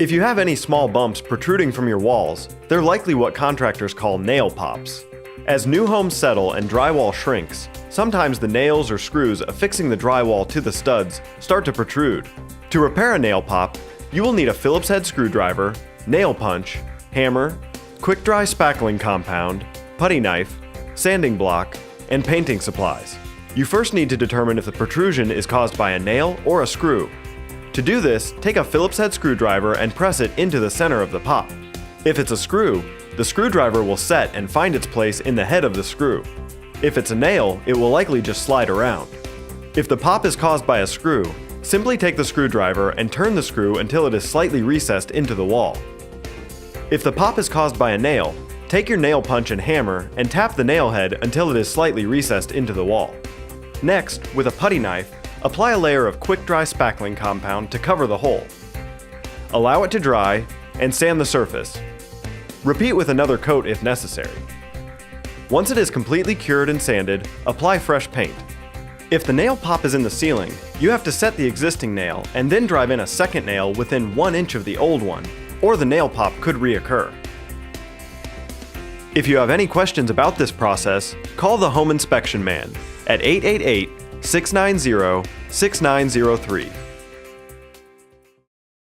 If you have any small bumps protruding from your walls, they're likely what contractors call nail pops. As new homes settle and drywall shrinks, sometimes the nails or screws affixing the drywall to the studs start to protrude. To repair a nail pop, you will need a Phillips head screwdriver, nail punch, hammer, quick-dry spackling compound, putty knife, sanding block, and painting supplies. You first need to determine if the protrusion is caused by a nail or a screw. To do this, take a Phillips head screwdriver and press it into the center of the pop. If it's a screw, the screwdriver will set and find its place in the head of the screw. If it's a nail, it will likely just slide around. If the pop is caused by a screw, simply take the screwdriver and turn the screw until it is slightly recessed into the wall. If the pop is caused by a nail, take your nail punch and hammer and tap the nail head until it is slightly recessed into the wall. Next, with a putty knife, apply a layer of quick-dry spackling compound to cover the hole. Allow it to dry and sand the surface. Repeat with another coat if necessary. Once it is completely cured and sanded, apply fresh paint. If the nail pop is in the ceiling, you have to set the existing nail and then drive in a second nail within 1 inch of the old one, or the nail pop could reoccur. If you have any questions about this process, call the Home Inspection Man at 888-690-6903.